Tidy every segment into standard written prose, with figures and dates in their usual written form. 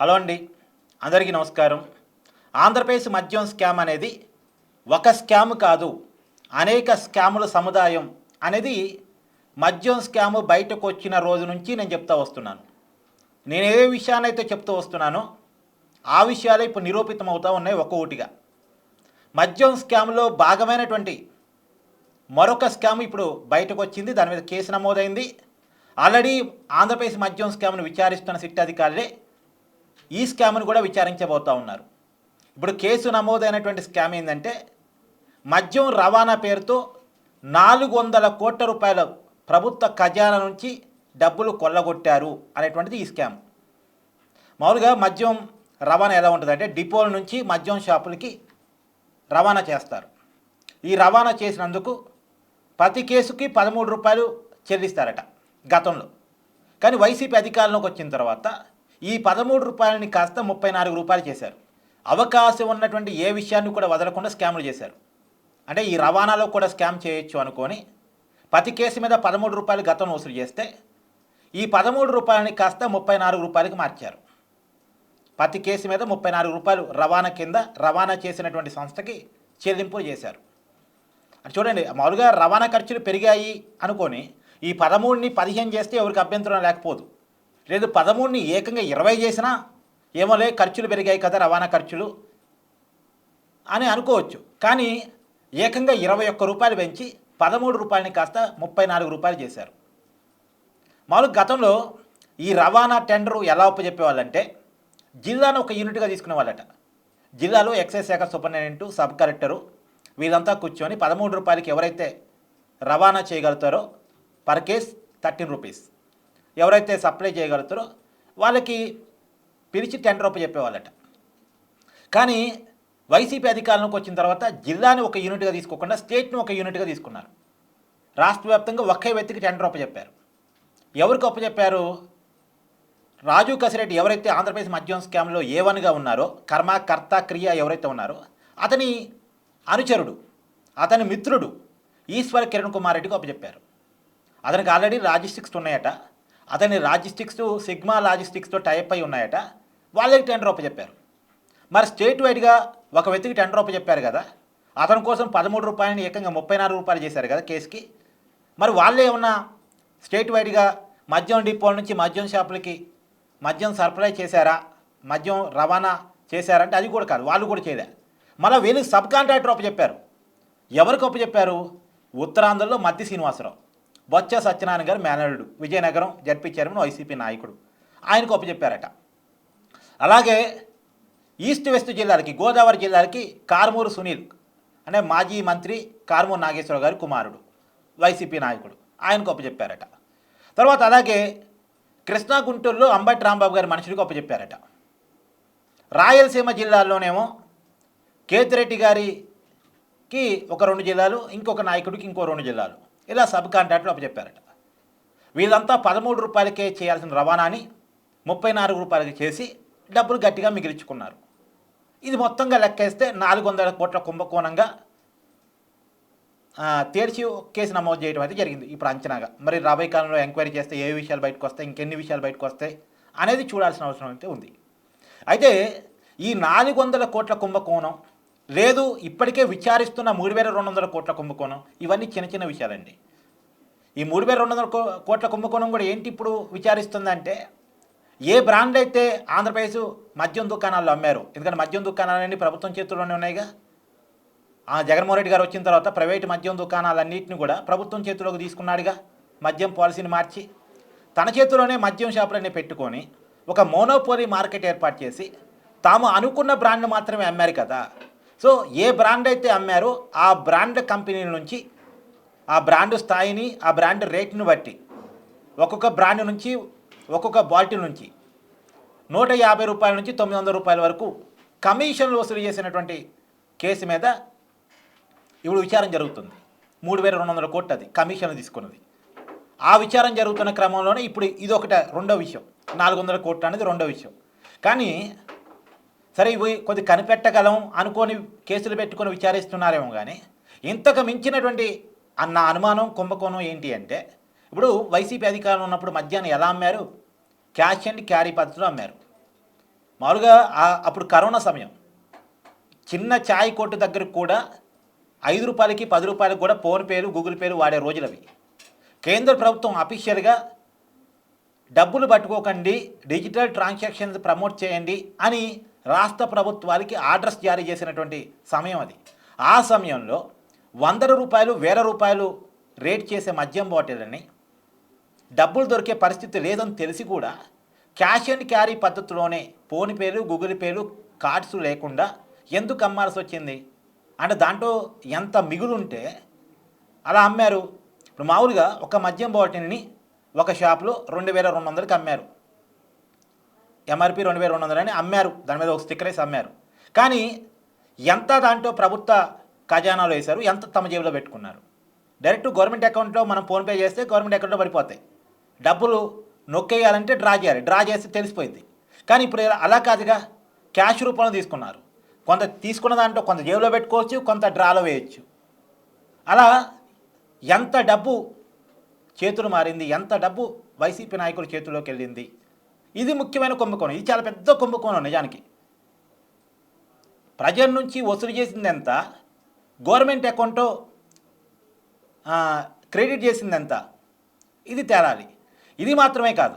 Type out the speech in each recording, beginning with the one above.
Hello అండి, అందరికీ నమస్కారం. ఆంధ్రప్రదేశ్ మద్యం స్కామ్ అనేది ఒక స్కామ్ కాదు, అనేక స్కాముల సముదాయం అనేది మద్యం స్కామ్ బయటకు వచ్చిన రోజు నుంచి నేను చెప్తా వస్తున్నాను. నేను ఏ విషయాన్నైతే చెప్తూ వస్తున్నానో ఆ విషయాలే ఇప్పుడు నిరూపితం అవుతూ ఉన్నాయి ఒక్కొక్కటిగా. మద్యం స్కామ్లో భాగమైనటువంటి మరొక స్కామ్ ఇప్పుడు బయటకు వచ్చింది. దాని మీద కేసు నమోదైంది. ఆల్రెడీ ఆంధ్రప్రదేశ్ మద్యం స్కామ్ను విచారిస్తున్న సిట్ అధికారులే ఈ స్కామ్ను కూడా విచారించబోతూ ఉన్నారు. ఇప్పుడు కేసు నమోదైనటువంటి స్కామ్ ఏంటంటే మద్యం రవాణా పేరుతో 400 కోట్ల రూపాయల ప్రభుత్వ ఖజానా నుంచి డబ్బులు కొల్లగొట్టారు అనేటువంటిది ఈ స్కామ్. మామూలుగా మద్యం రవాణా ఎలా ఉంటుందంటే డిపోల నుంచి మద్యం షాపులకి రవాణా చేస్తారు. ఈ రవాణా చేసినందుకు ప్రతి కేసుకి 13 రూపాయలు చెల్లిస్తారట గతంలో. కానీ వైసీపీ అధికారంలోకి వచ్చిన తర్వాత ఈ 13 రూపాయలని కాస్త 34 రూపాయలు చేశారు. అవకాశం ఉన్నటువంటి ఏ విషయాన్ని కూడా వదలకుండా స్కాములు చేశారు. అంటే ఈ రవాణాలో కూడా స్కామ్ చేయొచ్చు అనుకొని ప్రతి కేసు మీద 13 రూపాయలు గతంలో వసూలు చేస్తే ఈ 13 రూపాయలని కాస్త 34 రూపాయలకి మార్చారు. ప్రతి కేసు మీద 34 రూపాయలు రవాణా కింద రవాణా చేసినటువంటి సంస్థకి చెల్లింపులు చేశారు. అది చూడండి, మామూలుగా రవాణా ఖర్చులు పెరిగాయి అనుకొని ఈ 13ని 15 చేస్తే ఎవరికి అభ్యంతరం లేకపోదు. లేదు 13ని ఏకంగా 20 చేసినా ఏమోలే ఖర్చులు పెరిగాయి కదా రవాణా ఖర్చులు అని అనుకోవచ్చు. కానీ ఏకంగా 21 రూపాయలు పెంచి 13 రూపాయలని కాస్త 34 రూపాయలు చేశారు. మామూలుగా గతంలో ఈ రవాణా టెండరు ఎలా ఒప్పచెప్పేవాళ్ళంటే జిల్లాను ఒక యూనిట్గా తీసుకునే వాళ్ళట. జిల్లాలో ఎక్సైజ్ శాఖ సూపరింటెండెంట్, సబ్ కలెక్టరు వీళ్ళంతా కూర్చొని 13 రూపాయలకి ఎవరైతే రవాణా చేయగలుగుతారో పర్ కేస్ 13 రూపీస్, ఎవరైతే సప్లై చేయగలుగుతారో వాళ్ళకి పిలిచి టెండర్ చెప్పేవాళ్ళట. కానీ వైసీపీ అధికారంలోకి వచ్చిన తర్వాత జిల్లాని ఒక యూనిట్గా తీసుకోకుండా స్టేట్ని ఒక యూనిట్గా తీసుకున్నారు. రాష్ట్ర వ్యాప్తంగా ఒకే వ్యక్తికి టెండర్ చెప్పారు. ఎవరికి చెప్పారు? రాజు కసిరెడ్డి ఎవరైతే ఆంధ్రప్రదేశ్ మద్యం స్కామ్లో A1గా ఉన్నారో, కర్మ కర్త క్రియ ఎవరైతే ఉన్నారో అతని అనుచరుడు, అతని మిత్రుడు ఈశ్వర్ కిరణ్ కుమార్ రెడ్డికి చెప్పారు. అతనికి ఆల్రెడీ లాజిస్టిక్స్ ఉన్నాయట. అతని లాజిస్టిక్స్ సిగ్మా లాజిస్టిక్స్తో టైప్ అయి ఉన్నాయట. వాళ్ళకి టెండర్ చెప్పారు. మరి స్టేట్ వైడ్గా ఒక వ్యక్తికి టెండర్ చెప్పారు కదా, అతని కోసం 13 రూపాయలని ఏకంగా 34 రూపాయలు చేశారు కదా కేసుకి. మరి వాళ్ళే ఏమన్నా స్టేట్ వైడ్గా మద్యం డిపోల నుంచి మద్యం షాపులకి మద్యం సప్లై చేశారా, మద్యం రవాణా చేశారంటే అది కూడా కాదు, వాళ్ళు కూడా చేయలే. మళ్ళీ వీళ్ళకి సబ్ కాంట్రాక్టర్ చెప్పారు. ఎవరికి చెప్పారు? ఉత్తరాంధ్రలో మద్ది శ్రీనివాసరావు, బొత్స సత్యనారాయణ గారు మేనల్లుడు, విజయనగరం జడ్పీ చైర్మన్, వైసీపీ నాయకుడు, ఆయనకు చెప్పారట. అలాగే ఈస్ట్ వెస్ట్ జిల్లాలకి, గోదావరి జిల్లాలకి కారుమూరు సునీల్ అంటే మాజీ మంత్రి కారుమూరు నాగేశ్వరరావు గారి కుమారుడు, వైసీపీ నాయకుడు, ఆయనకు చెప్పారట. తర్వాత అలాగే కృష్ణా గుంటూరులో అంబటి రాంబాబు గారి మనుషులకు చెప్పారట. రాయలసీమ జిల్లాల్లోనేమో కేతిరెడ్డి గారికి ఒక 2 జిల్లాలు, ఇంకొక నాయకుడికి ఇంకో 2 జిల్లాలు, ఇలా సబ్ కాంట్రాక్ట్లు చెప్పారట. వీళ్ళంతా 13 రూపాయలకే చేయాల్సిన రవాణాని 34 రూపాయలకి చేసి డబ్బులు గట్టిగా మిగిల్చుకున్నారు. ఇది మొత్తంగా లెక్కేస్తే 400 కోట్ల కుంభకోణంగా తేల్చి కేసు నమోదు చేయడం అయితే జరిగింది ఇప్పుడు అంచనాగా. మరి రాబోయే కాలంలో ఎంక్వైరీ చేస్తే ఏ విషయాలు బయటకు వస్తాయి, ఇంకెన్ని విషయాలు బయటకు వస్తాయి అనేది చూడాల్సిన అవసరం అయితే ఉంది. అయితే ఈ 400 కోట్ల కుంభకోణం లేదు, ఇప్పటికే విచారిస్తున్న 3200 కోట్ల కుంభకోణం, ఇవన్నీ చిన్న చిన్న విషయాలండి. ఈ 3200 కోట్ల కుంభకోణం కూడా ఏంటి ఇప్పుడు విచారిస్తుందంటే, ఏ బ్రాండ్ అయితే ఆంధ్రప్రదేశ్ మద్యం దుకాణాల్లో అమ్మారు, ఎందుకంటే మద్యం దుకాణాలన్నీ ప్రభుత్వం చేతుల్లోనే ఉన్నాయిగా. జగన్మోహన్ రెడ్డి గారు వచ్చిన తర్వాత ప్రైవేటు మద్యం దుకాణాలన్నింటినీ కూడా ప్రభుత్వం చేతిలోకి తీసుకున్నాడుగా. మద్యం పాలసీని మార్చి తన చేతిలోనే మద్యం షాపులన్నీ పెట్టుకొని ఒక మోనోపోలీ మార్కెట్ ఏర్పాటు చేసి తాము అనుకున్న బ్రాండ్ మాత్రమే అమ్మారు కదా. సో ఏ బ్రాండ్ అయితే అమ్మారో ఆ బ్రాండ్ కంపెనీల నుంచి ఆ బ్రాండ్ స్థాయిని, ఆ బ్రాండ్ రేట్ని బట్టి ఒక్కొక్క బ్రాండ్ నుంచి, ఒక్కొక్క బాటిల్ నుంచి 150 రూపాయల నుంచి 900 రూపాయల వరకు కమిషన్లు వసూలు చేసినటువంటి కేసు మీద ఇప్పుడు విచారణ జరుగుతుంది. 3200 కోట్లు అది కమిషన్లు తీసుకున్నది. ఆ విచారణ జరుగుతున్న క్రమంలోనే ఇప్పుడు ఇదొకటి రెండో విషయం, 400 కోట్లు అనేది రెండో విషయం. కానీ సరే ఇవి కొద్ది కనిపెట్టగలం అనుకొని కేసులు పెట్టుకొని విచారిస్తున్నారేమో, కానీ ఇంతకు మించినటువంటి అన్న అనుమానం కుంభకోణం ఏంటి అంటే, ఇప్పుడు వైసీపీ అధికారంలో ఉన్నప్పుడు మద్యాన్ని ఎలా అమ్మారు? క్యాష్ అండ్ క్యారీ పద్ధతిలో అమ్మారు. మామూలుగా అప్పుడు కరోనా సమయం, చిన్న ఛాయ్ కొట్టు దగ్గరకు కూడా 5 రూపాయలకి 10 రూపాయలకు కూడా ఫోన్పేలు గూగుల్ పేలు వాడే రోజులవి. కేంద్ర ప్రభుత్వం అఫీషియల్గా డబ్బులు పట్టుకోకండి, డిజిటల్ ట్రాన్సాక్షన్స్ ప్రమోట్ చేయండి అని రాష్ట్ర ప్రభుత్వాలకి ఆర్డర్స్ జారీ చేసినటువంటి సమయం అది. ఆ సమయంలో 100 రూపాయలు 1000 రూపాయలు రేట్ చేసే మద్యం బాటిళ్ళని డబ్బులు దొరికే పరిస్థితి లేదని తెలిసి కూడా క్యాష్ అండ్ క్యారీ పద్ధతిలోనే ఫోన్పేలు గూగుల్ పేలు కార్డ్స్ లేకుండా ఎందుకు అమ్మాల్సి వచ్చింది అంటే దాంట్లో ఎంత మిగులుంటే అలా అమ్మారు. ఇప్పుడు మామూలుగా ఒక మద్యం బాటిల్ని ఒక షాప్లో 2200కి అమ్మారు, ఎంఆర్పి 2200 అని అమ్మారు, దాని మీద ఒక స్టిక్కర్ వేసి అమ్మారు. కానీ ఎంత దాంట్లో ప్రభుత్వ ఖజానాలో వేశారు, ఎంత తమ జేబులో పెట్టుకున్నారు. డైరెక్ట్ గవర్నమెంట్ అకౌంట్లో మనం ఫోన్పే చేస్తే గవర్నమెంట్ అకౌంట్లో పడిపోతాయి. డబ్బులు నొక్కేయాలంటే డ్రా చేయాలి, డ్రా చేస్తే తెలిసిపోయింది. కానీ ఇప్పుడు అలా కాదుగా, క్యాష్ రూపంలో తీసుకున్నారు. కొంత తీసుకున్న దాంట్లో కొంత జేబులో పెట్టుకోవచ్చు, కొంత డ్రాలో వేయచ్చు. అలా ఎంత డబ్బు చేతులు మారింది, ఎంత డబ్బు వైసీపీ నాయకుల చేతుల్లోకి వెళ్ళింది. ఇది ముఖ్యమైన కుంభకోణం, ఇది చాలా పెద్ద కుంభకోణం. నిజానికి ప్రజల నుంచి వసూలు చేసింది ఎంత, గవర్నమెంట్ అకౌంట్లో క్రెడిట్ చేసింది ఎంత, ఇది తేలాలి. ఇది మాత్రమే కాదు,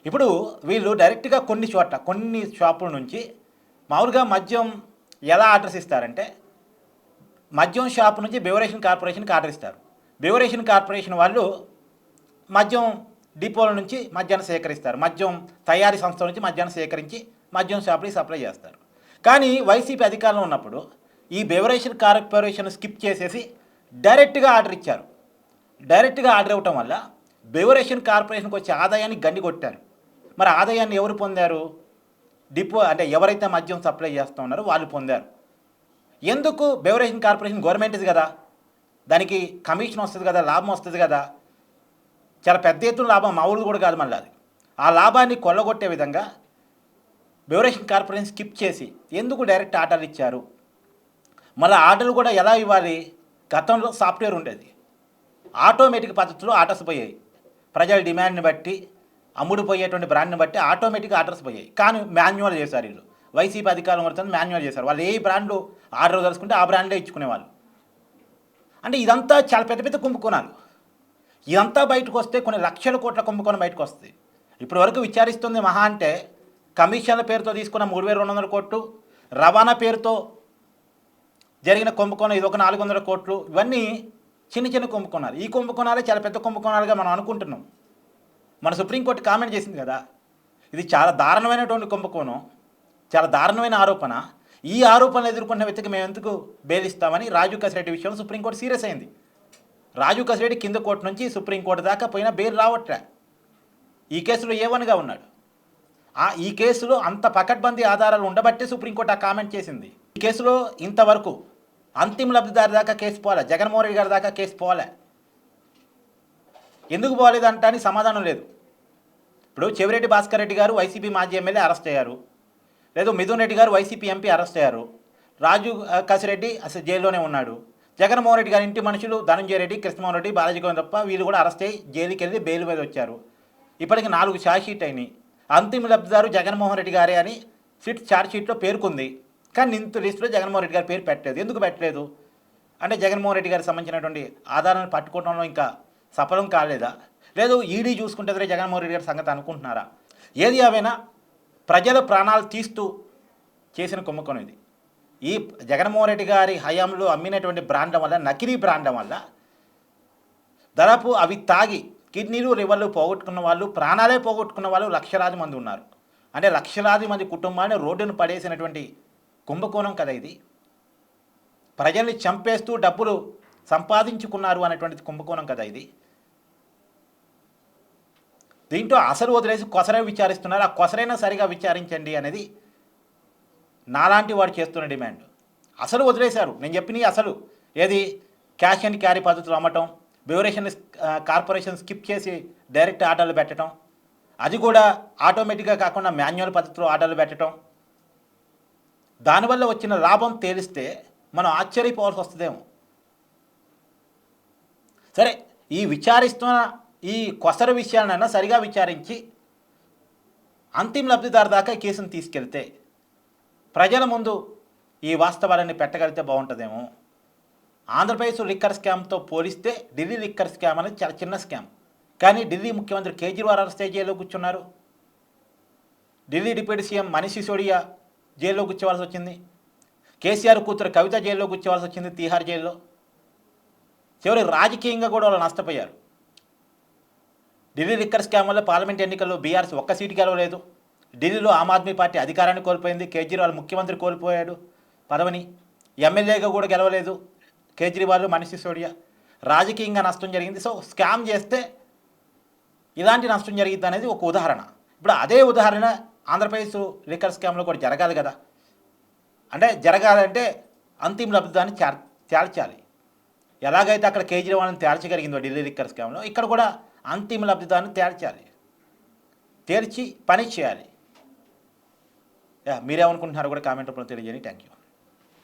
ఇప్పుడు వీళ్ళు డైరెక్ట్గా కొన్ని షాపుల నుంచి మామూలుగా మద్యం ఎలా ఆర్డర్స్ ఇస్తారంటే, మద్యం షాప్ నుంచి బెవరేషన్ కార్పొరేషన్కి ఆర్డర్ ఇస్తారు. బెవరేషన్ కార్పొరేషన్ వాళ్ళు మద్యం డిపోల నుంచి మద్యాన్ని సేకరిస్తారు, మద్యం తయారీ సంస్థల నుంచి మద్యాన్ని సేకరించి మద్యం షాపులకి సప్లై చేస్తారు. కానీ వైసీపీ అధికారంలో ఉన్నప్పుడు ఈ బెవరేషన్ కార్పొరేషన్ స్కిప్ చేసేసి డైరెక్ట్గా ఆర్డర్ ఇచ్చారు. డైరెక్ట్గా ఆర్డర్ ఇవ్వటం వల్ల బెవరేషన్ కార్పొరేషన్కి వచ్చే ఆదాయాన్ని గండి కొట్టారు. మరి ఆదాయాన్ని ఎవరు పొందారు? డిపో అంటే ఎవరైతే మద్యం సప్లై చేస్తూ ఉన్నారో వాళ్ళు పొందారు. ఎందుకు? బెవరేషన్ కార్పొరేషన్ గవర్నమెంట్ది కదా, దానికి కమిషన్ వస్తుంది కదా, లాభం వస్తుంది కదా, చాలా పెద్ద ఎత్తున లాభం, మామూలు కూడా కాదు. మళ్ళీ అది ఆ లాభాన్ని కొల్లగొట్టే విధంగా బెవరేషన్ కార్పొరేషన్ స్కిప్ చేసి ఎందుకు డైరెక్ట్ ఆర్డర్లు ఇచ్చారు? మళ్ళీ ఆర్డర్లు కూడా ఎలా ఇవ్వాలి? గతంలో సాఫ్ట్వేర్ ఉండేది, ఆటోమేటిక్ పద్ధతిలో ఆర్డర్స్ పోయాయి. ప్రజల డిమాండ్ని బట్టి, అమ్ముడుపోయేటువంటి బ్రాండ్ని బట్టి ఆటోమేటిక్ ఆర్డర్స్ పోయాయి. కానీ మాన్యువల్ చేశారు వీళ్ళు. వైసీపీ అధికారం వస్తుంది మాన్యువల్ చేశారు. వాళ్ళు ఏ బ్రాండ్లు ఆర్డర్ తెలుసుకుంటే ఆ బ్రాండ్లే ఇచ్చుకునేవాళ్ళు. అంటే ఇదంతా చాలా పెద్ద పెద్ద కుంభకోణాలు. ఇదంతా బయటకు వస్తే కొన్ని లక్షల కోట్ల కుంభకోణం బయటకు వస్తుంది. ఇప్పటి వరకు విచారిస్తుంది మహా అంటే కమిషన్ల పేరుతో తీసుకున్న 3200 కోట్లు, రవాణా పేరుతో జరిగిన కుంభకోణం ఇది ఒక 400 కోట్లు. ఇవన్నీ చిన్న చిన్న కుంభకోణాలు. ఈ కుంభకోణాలే చాలా పెద్ద కుంభకోణాలుగా మనం అనుకుంటున్నాం. మన సుప్రీంకోర్టు కామెంట్ చేసింది కదా, ఇది చాలా దారుణమైనటువంటి కుంభకోణం, చాలా దారుణమైన ఆరోపణ. ఈ ఆరోపణలు ఎదుర్కొన్న వ్యక్తికి మేము ఎందుకు బెయిల్ ఇస్తామని రాజీవ్ కసిరెడ్డి విషయంలో సుప్రీంకోర్టు సీరియస్ అయింది. రాజీవ్ కసిరెడ్డి కింద కోర్టు నుంచి సుప్రీంకోర్టు దాకా పోయినా బెయిల్ రావట్లే. ఈ కేసులో A1గా ఉన్నాడు. ఈ కేసులో అంత పకడ్బందీ ఆధారాలు ఉండబట్టే సుప్రీంకోర్టు ఆ కామెంట్ చేసింది. ఈ కేసులో ఇంతవరకు అంతిమ లబ్ధిదారు దాకా కేసు పోలే, జగన్మోహన్ రెడ్డి గారి దాకా కేసు పోలే. ఎందుకు పోలేదంటే సమాధానం లేదు. ఇప్పుడు చెవిరెడ్డి భాస్కర్ రెడ్డి గారు వైసీపీ మాజీ ఎమ్మెల్యే అరెస్ట్ అయ్యారు, లేదు మిథున్ రెడ్డి గారు వైసీపీ ఎంపీ అరెస్ట్ అయ్యారు, రాజీవ్ కసిరెడ్డి అసలు జైల్లోనే ఉన్నాడు. జగన్మోహన్ రెడ్డి గారి ఇంటి మనుషులు ధనంజయ రెడ్డి, కృష్ణమోహన్ రెడ్డి, బాలాజీ గోవిందప్ప వీళ్ళు కూడా అరెస్ట్ అయ్యి జైలుకి వెళ్ళి బెయిల్ మీద వచ్చారు. ఇప్పటికి 4 ఛార్జ్ షీట్ అయినాయి. అంతిమ లబ్ధిదారు జగన్మోహన్ రెడ్డి గారే అని ఛార్జ్ షీట్లో పేర్కొంది. కానీ నిందితుల లిస్టులో జగన్మోహన్ రెడ్డి గారి పేరు పెట్టలేదు. ఎందుకు పెట్టలేదు అంటే జగన్మోహన్ రెడ్డి గారికి సంబంధించినటువంటి ఆధారాలను పట్టుకోవడంలో ఇంకా సఫలం కాలేదా, లేదు ఈడీ చూసుకుంటే జగన్మోహన్ రెడ్డి గారి సంగతి అనుకుంటున్నారా? ఏది ఏమైనా ప్రజల ప్రాణాలు తీస్తూ చేసిన కుంభకోణం ఇది. ఈ జగన్మోహన్ రెడ్డి గారి హయాంలో అమ్మినటువంటి బ్రాండ్ల వల్ల, నకిలీ బ్రాండ్ల వల్ల దాదాపు అవి తాగి కిడ్నీలు లివర్లు పోగొట్టుకున్న వాళ్ళు, ప్రాణాలే పోగొట్టుకున్న వాళ్ళు లక్షలాది మంది ఉన్నారు. అంటే లక్షలాది మంది కుటుంబాన్ని రోడ్డును పడేసినటువంటి కుంభకోణం కదా ఇది. ప్రజల్ని చంపేస్తూ డబ్బులు సంపాదించుకున్నారు అనేటువంటిది కుంభకోణం కదా ఇది. దీంట్లో అసలు వదిలేసి కొసరే విచారిస్తున్నారు. ఆ కొసరైనా సరిగా విచారించండి అనేది నాలాంటి వాడు చేస్తున్న డిమాండ్. అసలు వదిలేశారు. నేను చెప్పిన అసలు ఏది క్యాష్ అండ్ క్యారీ పద్ధతులు అమ్మటం, బెవరేషన్ కార్పొరేషన్ స్కిప్ చేసి డైరెక్ట్ ఆర్డర్లు పెట్టడం, అది కూడా ఆటోమేటిక్గా కాకుండా మాన్యువల్ పద్ధతిలో ఆర్డర్లు పెట్టడం, దానివల్ల వచ్చిన లాభం తేలిస్తే మనం ఆశ్చర్యపోవాల్సి వస్తుందేమో. సరే, ఈ విచారిస్తున్న ఈ కొసర విషయాలనైనా సరిగా విచారించి అంతిమ లబ్ధిదారు దాకా కేసును తీసుకెళ్తే ప్రజల ముందు ఈ వాస్తవాలన్నీ పెట్టగలిగితే బాగుంటుందేమో. ఆంధ్రప్రదేశ్ లిక్కర్ స్కామ్తో పోలిస్తే ఢిల్లీ లిక్కర్ స్కామ్ అనేది చాలా చిన్న స్కామ్. కానీ ఢిల్లీ ముఖ్యమంత్రి కేజ్రీవాల్ అరెస్ట్ జైల్లో కూర్చున్నారు. ఢిల్లీ డిప్యూటీ సీఎం మనీష్ సిసోడియా జైల్లో కూర్చోవాల్సి వచ్చింది. కేసీఆర్ కూతురు కవిత జైల్లో కూర్చోవాల్సి వచ్చింది, తీహార్ జైల్లో. చివరికి రాజకీయంగా కూడా వాళ్ళు నష్టపోయారు. ఢిల్లీ లిక్కర్ స్కామ్ వల్ల పార్లమెంట్ ఎన్నికల్లో బీఆర్ఎస్ ఒక్క సీటు గెలవలేదు. ఢిల్లీలో ఆమ్ ఆద్మీ పార్టీ అధికారాన్ని కోల్పోయింది. కేజ్రీవాల్ ముఖ్యమంత్రి కోల్పోయాడు పదవిని. ఎమ్మెల్యేగా కూడా గెలవలేదు కేజ్రీవాల్, మనీష్ సిసోడియా. రాజకీయంగా నష్టం జరిగింది. సో స్కామ్ చేస్తే ఇలాంటి నష్టం జరిగింది అనేది ఒక ఉదాహరణ. ఇప్పుడు అదే ఉదాహరణ ఆంధ్రప్రదేశ్ లిక్కర్ స్కామ్లో కూడా జరగాలి కదా. అంటే జరగాలంటే అంతిమ లబ్ధిదాన్ని తేల్చాలి. ఎలాగైతే అక్కడ కేజ్రీవాల్ని తేల్చగలిగిందో ఢిల్లీ లిక్కర్ స్కామ్లో, ఇక్కడ కూడా అంతిమ లబ్ధిదాన్ని తేల్చాలి. తేల్చి పని చేయాలి. మీరేమనుకుంటున్నారో కూడా కామెంట్ రూపంలో తెలియజేయండి. Thank you.